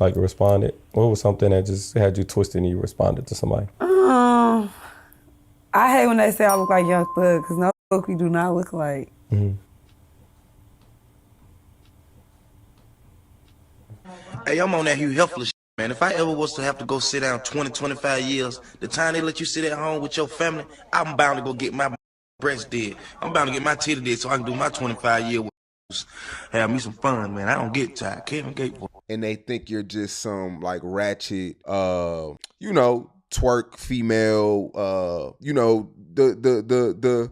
Like responded? What was something that just had you twisted and you responded to somebody? I hate when they say I look like Young Thug, because no fuck we do not look like. Hey, I'm on that Hugh Hefner shit, man. If I ever was to have to go sit down 20, 25 years, the time they let you sit at home with your family, I'm bound to go get my breast did. I'm bound to get my titty did so I can do my 25-year with have me some fun, man. I don't get tired. Kevin Gatewood. And they think you're just some like ratchet, you know, twerk female, you know, the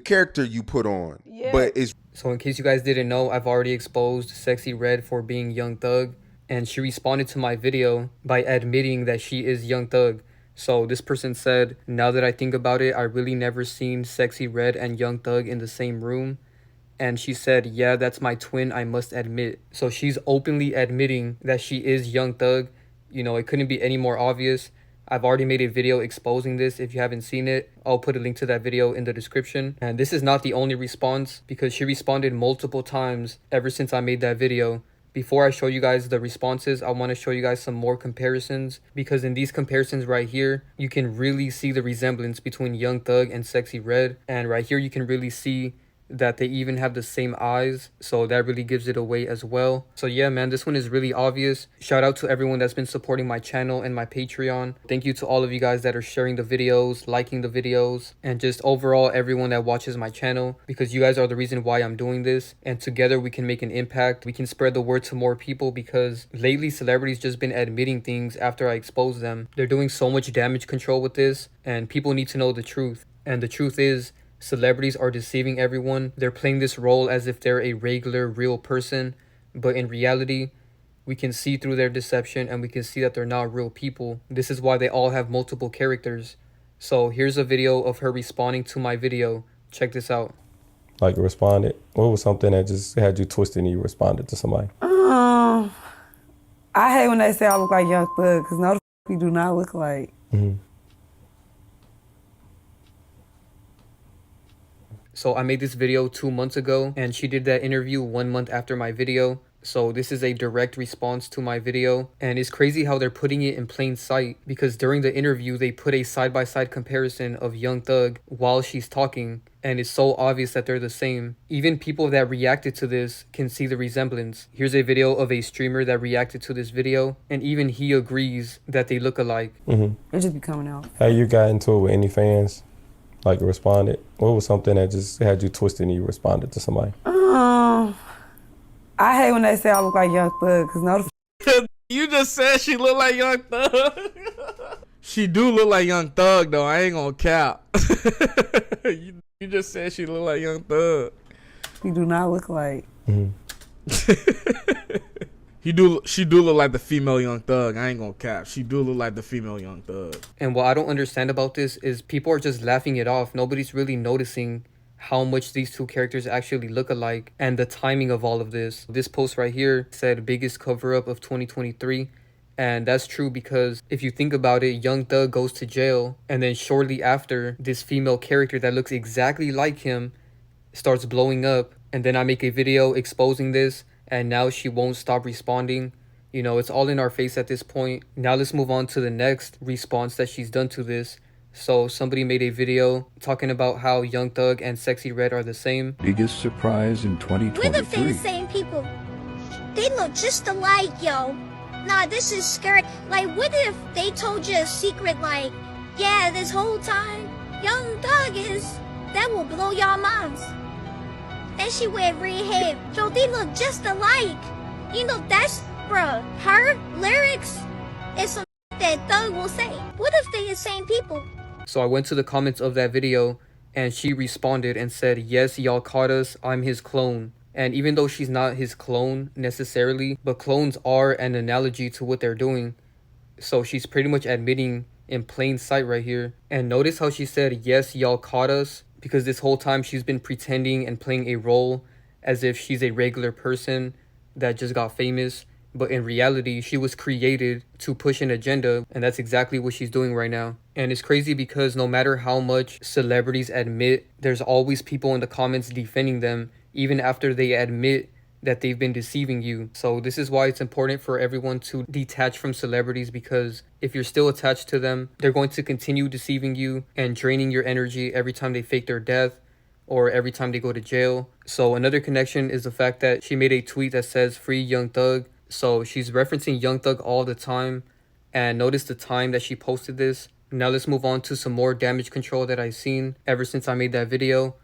character you put on. Yeah. But it's So in case you guys didn't know, I've already exposed Sexyy Red for being Young Thug, and she responded to my video by admitting that she is Young Thug. So this person said, now that I think about it, I really never seen Sexyy Red and Young Thug in the same room. And she said, yeah, that's my twin, I must admit. So she's openly admitting that she is Young Thug. You know, it couldn't be any more obvious. I've already made a video exposing this. If you haven't seen it, I'll put a link to that video in the description. And this is not the only response, because she responded multiple times ever since I made that video. Before I show you guys the responses, I want to show you guys some more comparisons, because in these comparisons right here, you can really see the resemblance between Young Thug and Sexyy Red. And right here, you can really see that they even have the same eyes, so that really gives it away as well. So yeah, man, this one is really obvious. Shout out to everyone that's been supporting my channel and my Patreon. Thank you to all of you guys that are sharing the videos, liking the videos, and just overall everyone that watches my channel, because you guys are the reason why I'm doing this, and together we can make an impact. We can spread the word to more people, because lately celebrities just been admitting things after I expose them. They're doing so much damage control with this, and people need to know the truth. And the truth is, celebrities are deceiving everyone. They're playing this role as if they're a regular, real person. But in reality, we can see through their deception, and we can see that they're not real people. This is why they all have multiple characters. So here's a video of her responding to my video. Check this out. Like responded? What was something that just had you twisted and you responded to somebody? I hate when they say I look like Young Thug, because no fuck we do not look like. So I made this video 2 months ago, and she did that interview 1 month after my video. So this is a direct response to my video. And it's crazy how they're putting it in plain sight, because during the interview, they put a side-by-side comparison of Young Thug while she's talking. And it's so obvious that they're the same. Even people that reacted to this can see the resemblance. Here's a video of a streamer that reacted to this video, and even he agrees that they look alike. It just be coming out. How you got into it with any fans? Like responded? What was something that just had you twisted and you responded to somebody? I hate when they say I look like Young Thug, because no You just said she look like Young Thug. She do look like Young Thug though. I ain't gonna cap. you just said she look like Young Thug. we do not look like. She do look like the female Young Thug. I ain't gonna cap. She do look like the female Young Thug. And what I don't understand about this is people are just laughing it off. Nobody's really noticing how much these two characters actually look alike and the timing of all of this. This post right here said biggest cover up of 2023. And that's true, because if you think about it, Young Thug goes to jail, and then shortly after, this female character that looks exactly like him starts blowing up. And then I make a video exposing this, and now she won't stop responding. You know, it's all in our face at this point. Now let's move on to the next response that she's done to this. So somebody made a video talking about how Young Thug and Sexyy Red are the same. Biggest surprise in 2023. What if they the same people? They look just alike, yo. Nah, this is scary. Like, what if they told you a secret, like, yeah, this whole time, Young Thug is... That will blow y'all minds. And she wear red hair. So they look just alike. You know, that's, bruh, her lyrics is some that Thug will say. What if they the same people? So I went to the comments of that video, and she responded and said, yes, y'all caught us, I'm his clone. And even though she's not his clone necessarily, but clones are an analogy to what they're doing. So she's pretty much admitting in plain sight right here. And notice how she said, yes, y'all caught us, because this whole time she's been pretending and playing a role as if she's a regular person that just got famous. But in reality, she was created to push an agenda, and that's exactly what she's doing right now. And it's crazy because no matter how much celebrities admit, there's always people in the comments defending them, even after they admit that they've been deceiving you. So this is why it's important for everyone to detach from celebrities, because if you're still attached to them, they're going to continue deceiving you and draining your energy every time they fake their death or every time they go to jail. So another connection is the fact that she made a tweet that says free Young Thug. So she's referencing Young Thug all the time, and notice the time that she posted this. Now let's move on to some more damage control that I've seen ever since I made that video.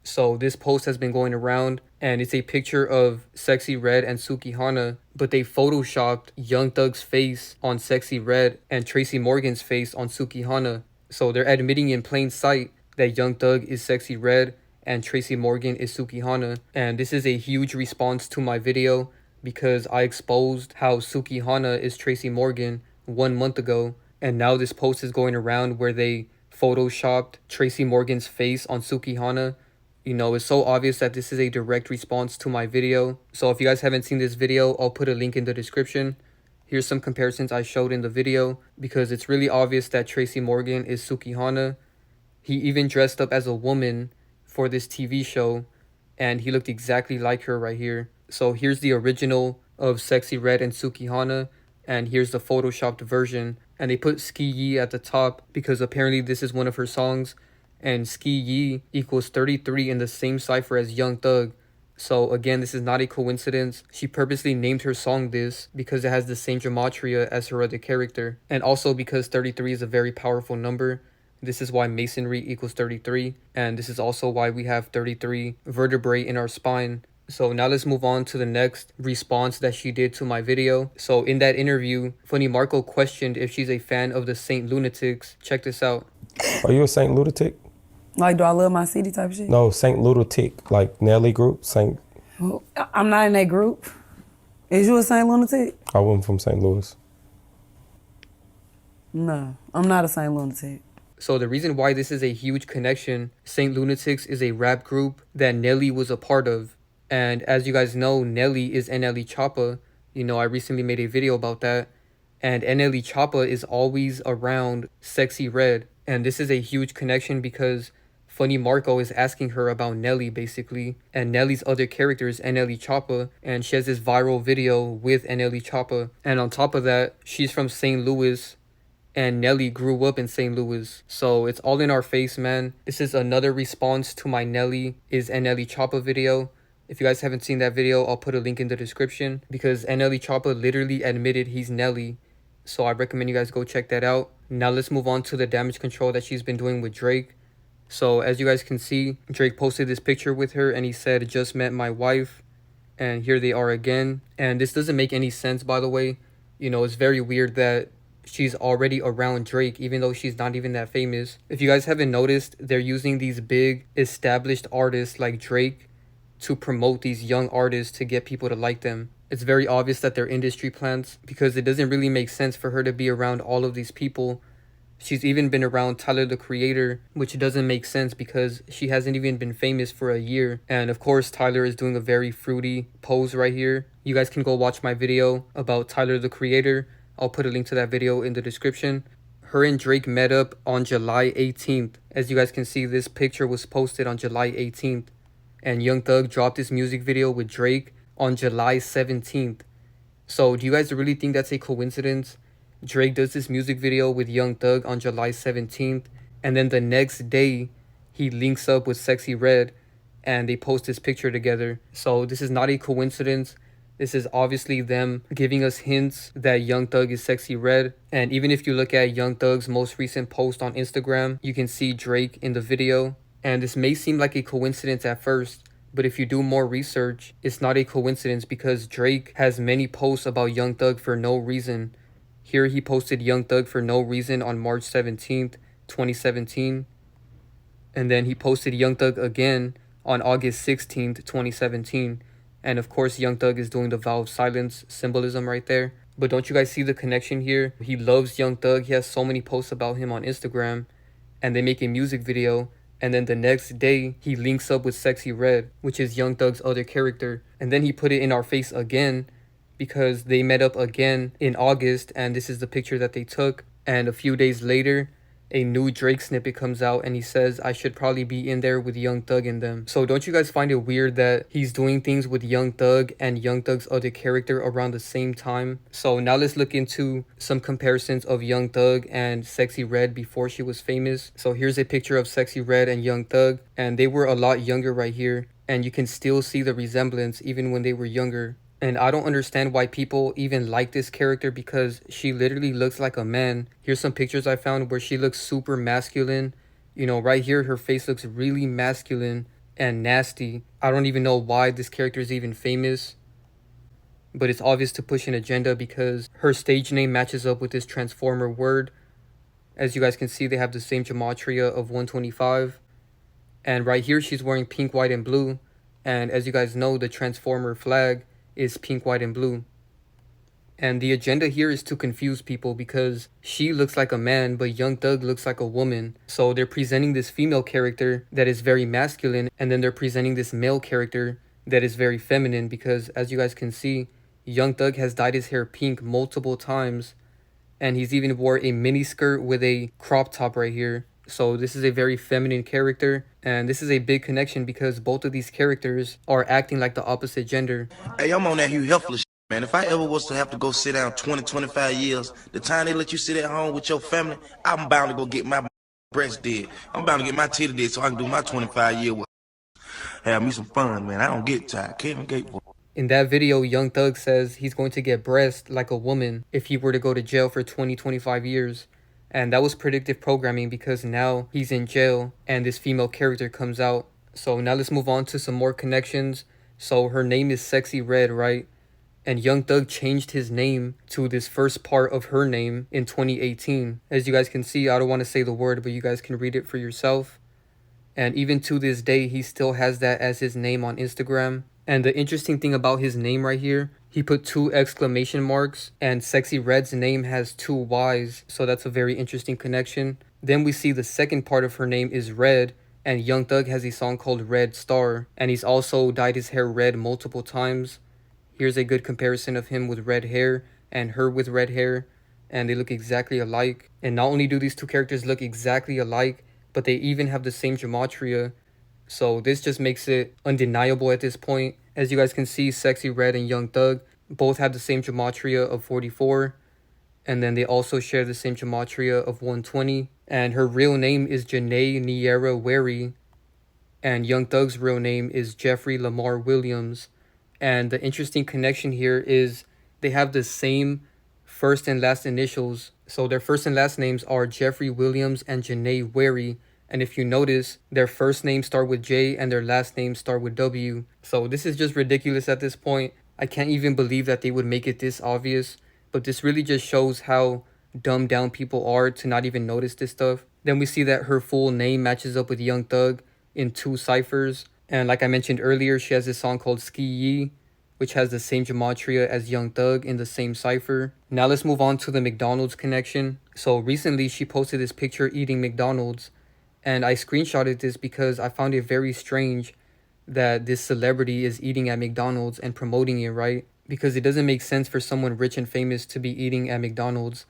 So this post has been going around, and it's a picture of Sexyy Red and Sukihana, but they photoshopped Young Thug's face on Sexyy Red and Tracy Morgan's face on Sukihana. So they're admitting in plain sight that Young Thug is Sexyy Red and Tracy Morgan is Sukihana. And this is a huge response to my video, because I exposed how Sukihana is Tracy Morgan 1 month ago, and now this post is going around where they photoshopped Tracy Morgan's face on Sukihana. You know, it's so obvious that this is a direct response to my video. So if you guys haven't seen this video, I'll put a link in the description. Here's some comparisons I showed in the video, because it's really obvious that Tracy Morgan is Sukihana. He even dressed up as a woman for this TV show, and he looked exactly like her right here. So here's the original of Sexyy Red and Sukihana, and here's the photoshopped version. And they put SkeeYee at the top because apparently this is one of her songs, and SkeeYee equals 33 in the same cipher as Young Thug. So again, this is not a coincidence. She purposely named her song this because it has the same gematria as her other character, and also because 33 is a very powerful number. This is why masonry equals 33, and this is also why we have 33 vertebrae in our spine. So now let's move on to the next response that she did to my video. So in that interview, Funny Marco questioned if she's a fan of the Saint Lunatics. Check this out. Are you a Saint Lunatic? Like, do I love my city type of shit? No, Saint Lunatic, like Nelly group, Saint. I'm not in that group. Is you a Saint Lunatic? I wasn't from St. Louis. No, I'm not a Saint Lunatic. So the reason why this is a huge connection, Saint Lunatics is a rap group that Nelly was a part of. And as you guys know, Nelly is Nelly Choppa. You know, I recently made a video about that. And Nelly Choppa is always around Sexyy Red. And this is a huge connection because Funny Marco is asking her about Nelly, basically. And Nelly's other character is Nelly Choppa. And she has this viral video with Nelly Choppa. And on top of that, she's from St. Louis. And Nelly grew up in St. Louis. So it's all in our face, man. This is another response to my Nelly is Nelly Choppa video. If you guys haven't seen that video, I'll put a link in the description. Because Nelly Choppa literally admitted he's Nelly. So I recommend you guys go check that out. Now let's move on to the damage control that she's been doing with Drake. So as you guys can see, Drake posted this picture with her and he said, just met my wife. And here they are again. And this doesn't make any sense, by the way. You know, it's very weird that she's already around Drake, even though she's not even that famous. If you guys haven't noticed, they're using these big established artists like Drake to promote these young artists to get people to like them. It's very obvious that they're industry plants because it doesn't really make sense for her to be around all of these people. She's even been around Tyler, the Creator, which doesn't make sense because she hasn't even been famous for a year. And of course, Tyler is doing a very fruity pose right here. You guys can go watch my video about Tyler, the Creator. I'll put a link to that video in the description. Her and Drake met up on July 18th. As you guys can see, this picture was posted on July 18th. And Young Thug dropped this music video with Drake on July 17th. So do you guys really think that's a coincidence? Drake does this music video with Young Thug on July 17th. And then the next day, he links up with Sexyy Red. And they post this picture together. So this is not a coincidence. This is obviously them giving us hints that Young Thug is Sexyy Red. And even if you look at Young Thug's most recent post on Instagram, you can see Drake in the video. And this may seem like a coincidence at first, but if you do more research, it's not a coincidence because Drake has many posts about Young Thug for no reason. Here he posted Young Thug for no reason on March 17th, 2017. And then he posted Young Thug again on August 16th, 2017. And of course, Young Thug is doing the vow of silence symbolism right there. But don't you guys see the connection here? He loves Young Thug. He has so many posts about him on Instagram. And they make a music video. And then the next day, he links up with Sexyy Red, which is Young Thug's other character. And then he put it in our face again because they met up again in August. And this is the picture that they took. And a few days later, a new Drake snippet comes out and he says, I should probably be in there with Young Thug in them. So don't you guys find it weird that he's doing things with Young Thug and Young Thug's other character around the same time? So now let's look into some comparisons of Young Thug and Sexyy Red before she was famous. So here's a picture of Sexyy Red and Young Thug, and they were a lot younger right here, and you can still see the resemblance even when they were younger. And I don't understand why people even like this character, because she literally looks like a man. Here's some pictures I found where she looks super masculine. You know, right here, her face looks really masculine and nasty. I don't even know why this character is even famous, but it's obvious to push an agenda because her stage name matches up with this Transformer word. As you guys can see, they have the same gematria of 125. And right here, she's wearing pink, white, and blue. And as you guys know, the Transformer flag is pink, white, and blue. And the agenda here is to confuse people because she looks like a man, but Young Thug looks like a woman. So they're presenting this female character that is very masculine, and then they're presenting this male character that is very feminine, because as you guys can see, Young Thug has dyed his hair pink multiple times, and he's even wore a mini skirt with a crop top right here. So this is a very feminine character, and this is a big connection because both of these characters are acting like the opposite gender. Hey, I'm on that Hugh Hefner man. If I ever was to have to go sit down 20, 25 years, the time they let you sit at home with your family, I'm bound to go get my breast did. I'm bound to get my titty did so I can do my 25 year with have me some fun, man. I don't get tired. Kevin Gatewood. In that video, Young Thug says he's going to get breast like a woman if he were to go to jail for 20, 25 years. And that was predictive programming because now he's in jail and this female character comes out. So now let's move on to some more connections. So her name is Sexyy Red, right? And Young Thug changed his name to this first part of her name in 2018. As you guys can see, I don't want to say the word, but you guys can read it for yourself. And even to this day, he still has that as his name on Instagram. And the interesting thing about his name right here, he put 2 exclamation marks, and Sexyy Red's name has 2 Y's. So that's a very interesting connection. Then we see the second part of her name is Red, and Young Thug has a song called Red Star. And he's also dyed his hair red multiple times. Here's a good comparison of him with red hair and her with red hair. And they look exactly alike. And not only do these 2 characters look exactly alike, but they even have the same gematria. So this just makes it undeniable at this point. As you guys can see, Sexyy Red and Young Thug both have the same gematria of 44. And then they also share the same gematria of 120. And her real name is Janae Niera Wary. And Young Thug's real name is Jeffrey Lamar Williams. And the interesting connection here is they have the same first and last initials. So their first and last names are Jeffrey Williams and Janae Wary. And if you notice, their first names start with J and their last names start with W. So this is just ridiculous at this point. I can't even believe that they would make it this obvious. But this really just shows how dumbed down people are to not even notice this stuff. Then we see that her full name matches up with Young Thug in 2 ciphers. And like I mentioned earlier, she has this song called SkeeYee, which has the same gematria as Young Thug in the same cipher. Now let's move on to the McDonald's connection. So recently she posted this picture eating McDonald's. And I screenshotted this because I found it very strange that this celebrity is eating at McDonald's and promoting it, right? Because it doesn't make sense for someone rich and famous to be eating at McDonald's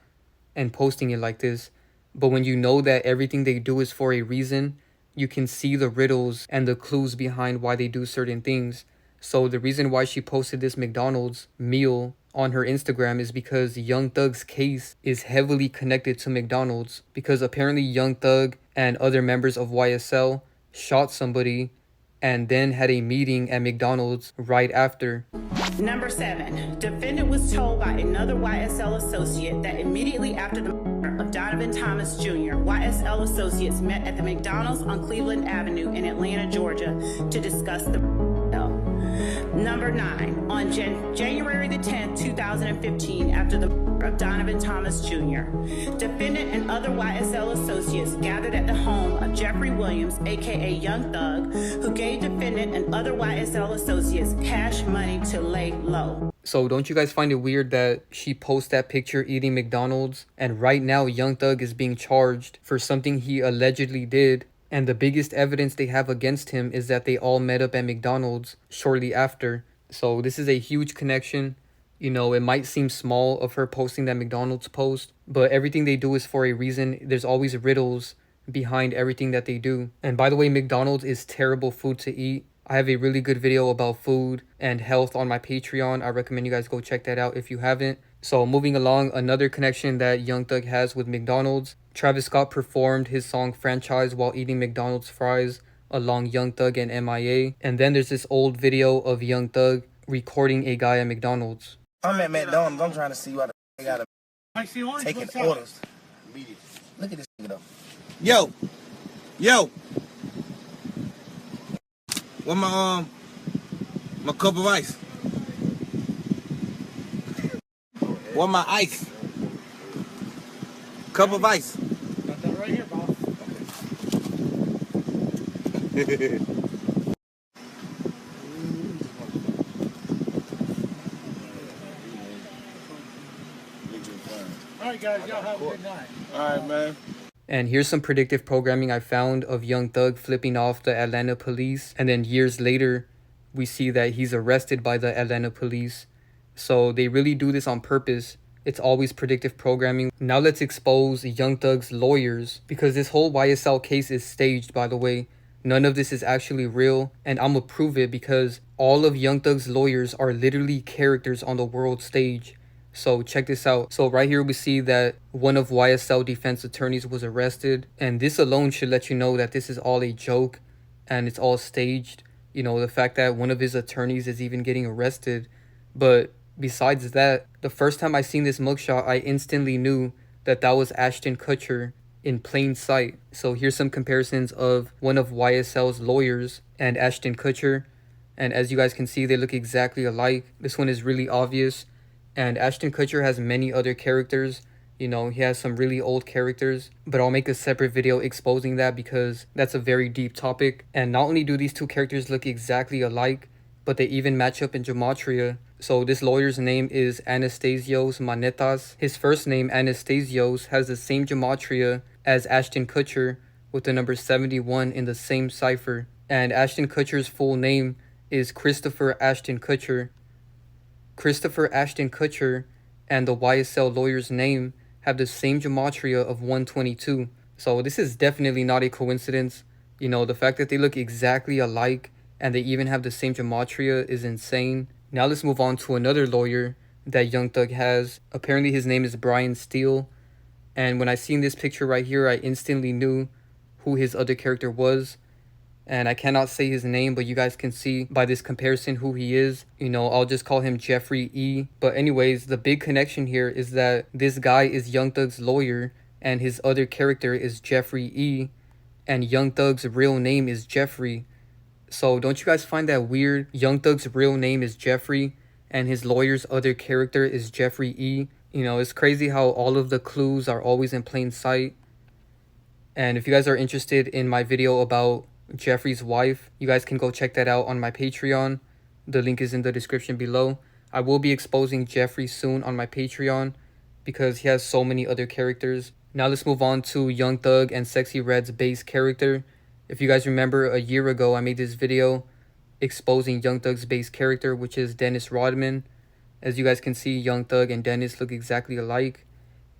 and posting it like this. But when you know that everything they do is for a reason, you can see the riddles and the clues behind why they do certain things. So the reason why she posted this McDonald's meal on her Instagram is because Young Thug's case is heavily connected to McDonald's, because apparently Young Thug and other members of YSL shot somebody and then had a meeting at McDonald's right after. Number 7, defendant was told by another YSL associate that immediately after the murder of Donovan Thomas Jr., YSL associates met at the McDonald's on Cleveland Avenue in Atlanta, Georgia to discuss the Number 9, on January the 10th, 2015, after the murder of Donovan Thomas Jr., defendant and other YSL associates gathered at the home of Jeffrey Williams, aka Young Thug, who gave defendant and other YSL associates cash money to lay low. So don't you guys find it weird that she posts that picture eating McDonald's, and right now Young Thug is being charged for something he allegedly did? And the biggest evidence they have against him is that they all met up at McDonald's shortly after. So this is a huge connection. You know, it might seem small of her posting that McDonald's post, but everything they do is for a reason. There's always riddles behind everything that they do. And by the way, McDonald's is terrible food to eat. I have a really good video about food and health on my Patreon. I recommend you guys go check that out if you haven't. So moving along, another connection that Young Thug has with McDonald's. Travis Scott performed his song Franchise while eating McDonald's fries along Young Thug and MIA. And then there's this old video of Young Thug recording a guy at McDonald's. I'm at McDonald's. I'm trying to see what I got taking orders. Look at this nigga though. Yo. What my cup of ice? What my ice? Cup of ice. Got that right here, boss. All right, guys, y'all have a good night. All right, man. And here's some predictive programming I found of Young Thug flipping off the Atlanta police. And then years later, we see that he's arrested by the Atlanta police. So they really do this on purpose. It's always predictive programming. Now let's expose Young Thug's lawyers, because this whole YSL case is staged, by the way. None of this is actually real, and I'm gonna prove it because all of Young Thug's lawyers are literally characters on the world stage. So check this out. So right here we see that one of YSL defense attorneys was arrested, and this alone should let you know that this is all a joke and it's all staged. You know, the fact that one of his attorneys is even getting arrested. But besides that, the first time I seen this mugshot, I instantly knew that that was Ashton Kutcher in plain sight. So here's some comparisons of one of YSL's lawyers and Ashton Kutcher. And as you guys can see, they look exactly alike. This one is really obvious. And Ashton Kutcher has many other characters. You know, he has some really old characters. But I'll make a separate video exposing that because that's a very deep topic. And not only do these two characters look exactly alike, but they even match up in Gematria. So this lawyer's name is Anastasios Manetas. His first name, Anastasios, has the same Gematria as Ashton Kutcher with the number 71 in the same cipher. And Ashton Kutcher's full name is Christopher Ashton Kutcher. Christopher Ashton Kutcher and the YSL lawyer's name have the same Gematria of 122. So this is definitely not a coincidence. You know, the fact that they look exactly alike and they even have the same Gematria is insane. Now let's move on to another lawyer that Young Thug has. Apparently his name is Brian Steele. And when I seen this picture right here, I instantly knew who his other character was. And I cannot say his name, but you guys can see by this comparison who he is. You know, I'll just call him Jeffrey E. But anyways, the big connection here is that this guy is Young Thug's lawyer and his other character is Jeffrey E. And Young Thug's real name is Jeffrey. So don't you guys find that weird? Young Thug's real name is Jeffrey and his lawyer's other character is Jeffrey E. You know, it's crazy how all of the clues are always in plain sight. And if you guys are interested in my video about Jeffrey's wife, you guys can go check that out on my Patreon. The link is in the description below. I will be exposing Jeffrey soon on my Patreon because he has so many other characters. Now let's move on to Young Thug and Sexyy Red's base character. If you guys remember, a year ago I made this video exposing Young Thug's base character, which is Dennis Rodman. As you guys can see, Young Thug and Dennis look exactly alike.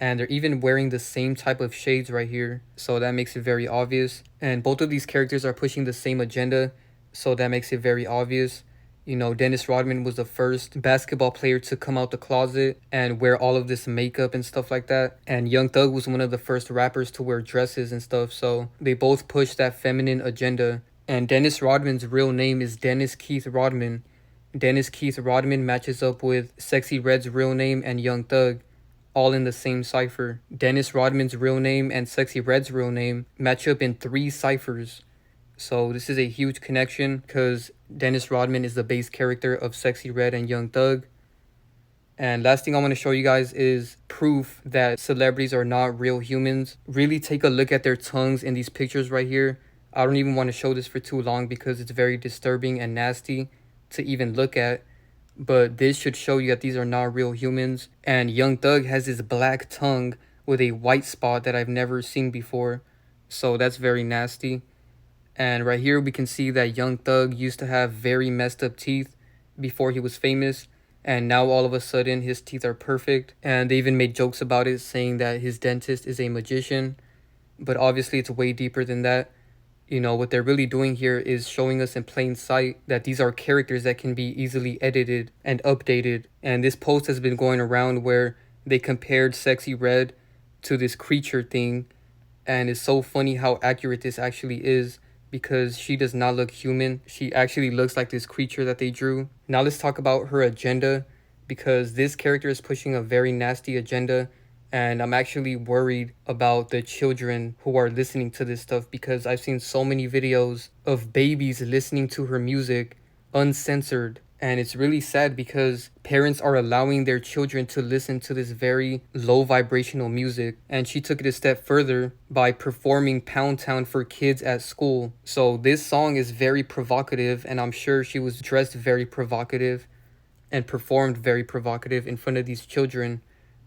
And they're even wearing the same type of shades right here. So that makes it very obvious. And both of these characters are pushing the same agenda. So that makes it very obvious. You know, Dennis Rodman was the first basketball player to come out the closet and wear all of this makeup and stuff like that. And Young Thug was one of the first rappers to wear dresses and stuff. So they both push that feminine agenda. And Dennis Rodman's real name is Dennis Keith Rodman. Dennis Keith Rodman matches up with Sexyy Red's real name and Young Thug, all in the same cipher. Dennis Rodman's real name and Sexyy Red's real name match up in 3 ciphers. So this is a huge connection because Dennis Rodman is the base character of Sexyy Red and Young Thug. And last thing I want to show you guys is proof that celebrities are not real humans. Really take a look at their tongues in these pictures right here. I don't even want to show this for too long because it's very disturbing and nasty to even look at. But this should show you that these are not real humans. And Young Thug has his black tongue with a white spot that I've never seen before. So that's very nasty. And right here we can see that Young Thug used to have very messed up teeth before he was famous. and now all of a sudden his teeth are perfect, and they even made jokes about it, saying that his dentist is a magician. But obviously it's way deeper than that. You know, what they're really doing here is showing us in plain sight that these are characters that can be easily edited and updated. And this post has been going around where they compared Sexyy Red to this creature thing, and it's so funny how accurate this actually is, because she does not look human. She actually looks like this creature that they drew. Now let's talk about her agenda, because this character is pushing a very nasty agenda, and I'm actually worried about the children who are listening to this stuff, because I've seen so many videos of babies listening to her music uncensored. And it's really sad because parents are allowing their children to listen to this very low vibrational music. And she took it a step further by performing Pound Town for kids at school. So this song is very provocative, and I'm sure she was dressed very provocative and performed very provocative in front of these children.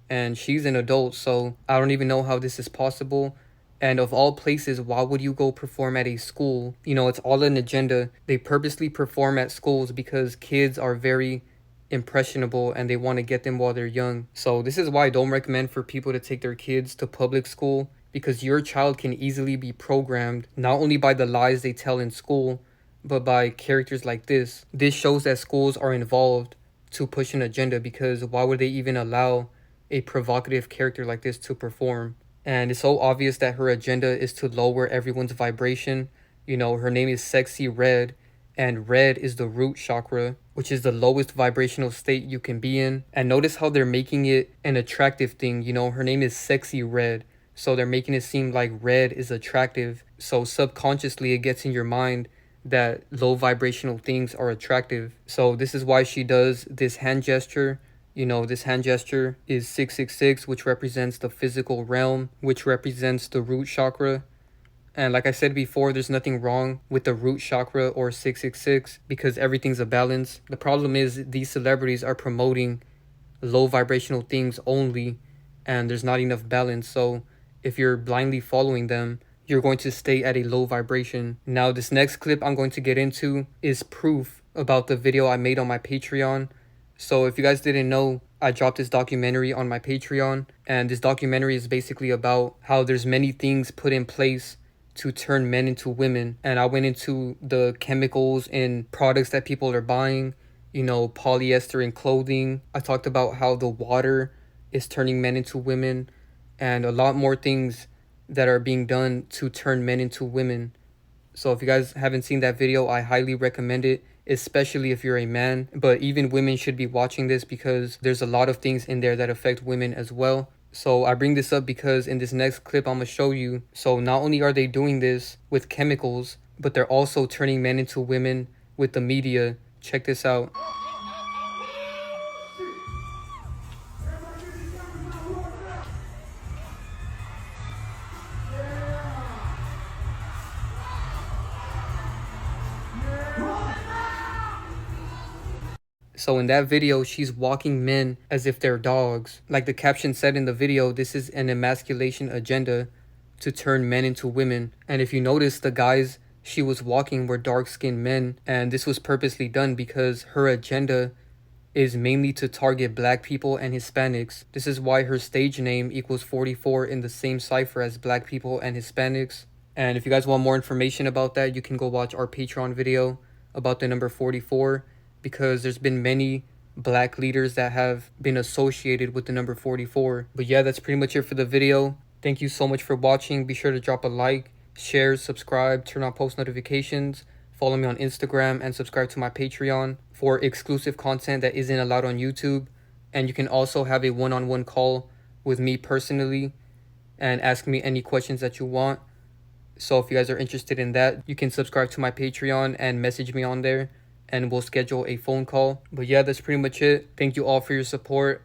And she's an adult, so I don't even know how this is possible. And of all places, why would you go perform at a school? You know, it's all an agenda. They purposely perform at schools because kids are very impressionable and they want to get them while they're young. So this is why I don't recommend for people to take their kids to public school, because your child can easily be programmed not only by the lies they tell in school, but by characters like this. This shows that schools are involved to push an agenda, because why would they even allow a provocative character like this to perform? And it's so obvious that her agenda is to lower everyone's vibration. You know, her name is Sexyy Red, and red is the root chakra, which is the lowest vibrational state you can be in. And notice how they're making it an attractive thing. You know, her name is Sexyy Red, so they're making it seem like red is attractive. So subconsciously it gets in your mind that low vibrational things are attractive. So this is why she does this hand gesture. You know, this hand gesture is 666, which represents the physical realm, which represents the root chakra. And like I said before, there's nothing wrong with the root chakra or 666, because everything's a balance. The problem is these celebrities are promoting low vibrational things only, and there's not enough balance. So if you're blindly following them, you're going to stay at a low vibration. Now, this next clip I'm going to get into is proof about the video I made on my Patreon. So if you guys didn't know, I dropped this documentary on my Patreon, and this documentary is basically about how there's many things put in place to turn men into women. And I went into the chemicals and products that people are buying, you know, polyester in clothing. I talked about how the water is turning men into women, and a lot more things that are being done to turn men into women. So if you guys haven't seen that video, I highly recommend it, especially if you're a man. But even women should be watching this, because there's a lot of things in there that affect women as well. So I bring this up because in this next clip I'm going to show you. So not only are they doing this with chemicals, but they're also turning men into women with the media. Check this out. So in that video, she's walking men as if they're dogs. Like the caption said in the video, this is an emasculation agenda to turn men into women. And if you notice, the guys she was walking were dark-skinned men. And this was purposely done because her agenda is mainly to target black people and Hispanics. This is why her stage name equals 44 in the same cipher as black people and Hispanics. And if you guys want more information about that, you can go watch our Patreon video about the number 44. Because there's been many black leaders that have been associated with the number 44. But yeah, that's pretty much it for the video. Thank you so much for watching. Be sure to drop a like, share, subscribe, turn on post notifications. Follow me on Instagram and subscribe to my Patreon for exclusive content that isn't allowed on YouTube. And you can also have a one-on-one call with me personally and ask me any questions that you want. So if you guys are interested in that, you can subscribe to my Patreon and message me on there, and we'll schedule a phone call. But yeah, that's pretty much it. Thank you all for your support.